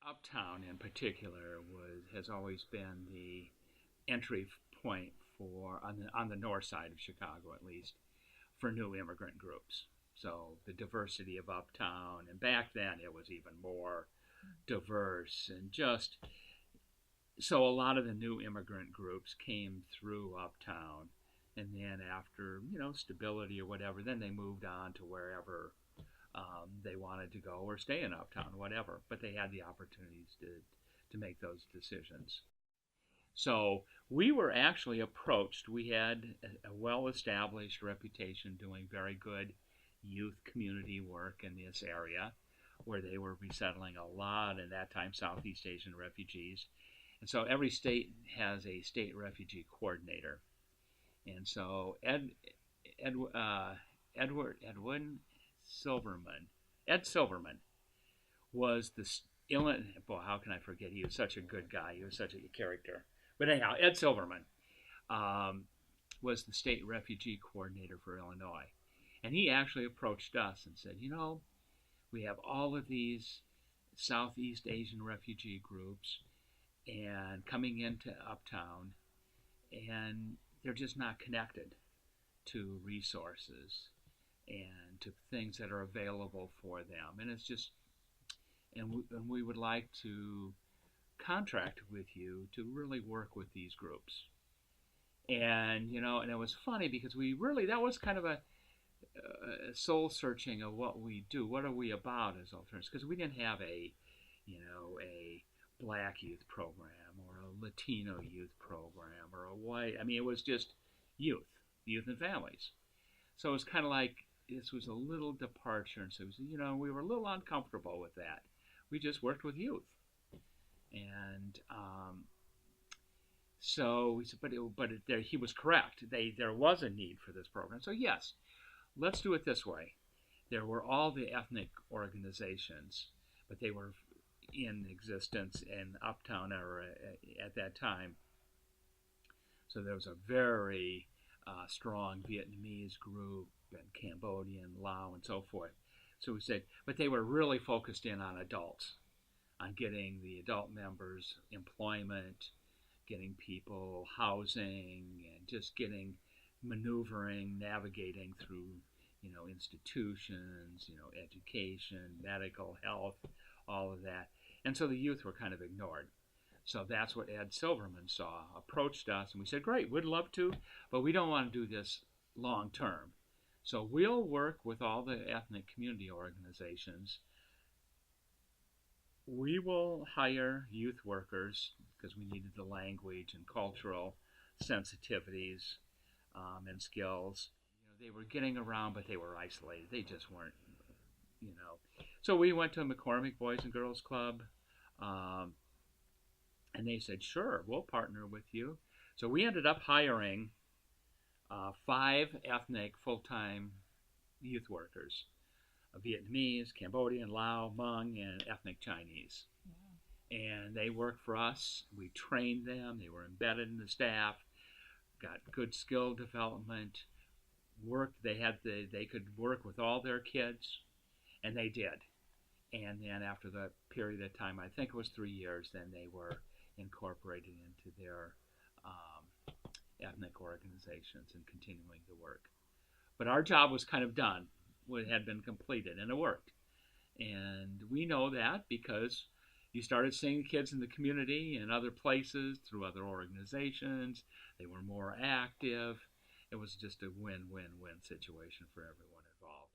Uptown in particular has always been the entry point for on the north side of Chicago at least for new immigrant groups. So the diversity of Uptown, and back then it was even more diverse, and just so a lot of the new immigrant groups came through Uptown, and then after stability or whatever, then they moved on to wherever they wanted to go or stay in Uptown, whatever. But they had the opportunities to make those decisions. So we were actually approached. We had a well established reputation doing very good youth community work in this area where they were resettling a lot, at that time, Southeast Asian refugees. And so every state has a state refugee coordinator. And so Edwin Silverman, Ed Silverman, was the Illinois. Boy, how can I forget? He was such a good guy. He was such a character. But anyhow, Ed Silverman was the state refugee coordinator for Illinois. And he actually approached us and said, we have all of these Southeast Asian refugee groups and coming into Uptown, and they're just not connected to resources and to things that are available for them. And it's just, and we would like to contract with you to really work with these groups. And and it was funny because that was kind of a soul searching of what we do. What are we about as alternatives? Because we didn't have a black youth program or a Latino youth program or a white. I mean, it was just youth and families. So it was kind of like this was a little departure, and so it was, we were a little uncomfortable with that. We just worked with youth, and so we said, he was correct. There was a need for this program. So yes, let's do it this way. There were all the ethnic organizations, but they were in existence in Uptown era at that time. So there was a very strong Vietnamese group and Cambodian, Lao, and so forth. So we said, but they were really focused in on adults, on getting the adult members employment, getting people housing, and just maneuvering, navigating through, institutions, education, medical, health, all of that. And so the youth were kind of ignored. So that's what Ed Silverman saw, approached us, and we said, great, we'd love to, but we don't want to do this long term. So we'll work with all the ethnic community organizations. We will hire youth workers because we needed the language and cultural sensitivities and skills. They were getting around, but they were isolated. They just weren't, So we went to McCormick Boys and Girls Club, and they said, sure, we'll partner with you. So we ended up hiring 5 ethnic full-time youth workers, Vietnamese, Cambodian, Lao, Hmong, and ethnic Chinese. Yeah. And they worked for us. We trained them. They were embedded in the staff, got good skill development, they could work with all their kids, and they did. And then after the period of time, I think it was 3 years, then they were incorporated into their ethnic organizations and continuing the work. But our job was kind of done. It had been completed, and it worked. And we know that because you started seeing kids in the community and other places through other organizations. They were more active. It was just a win-win-win situation for everyone involved.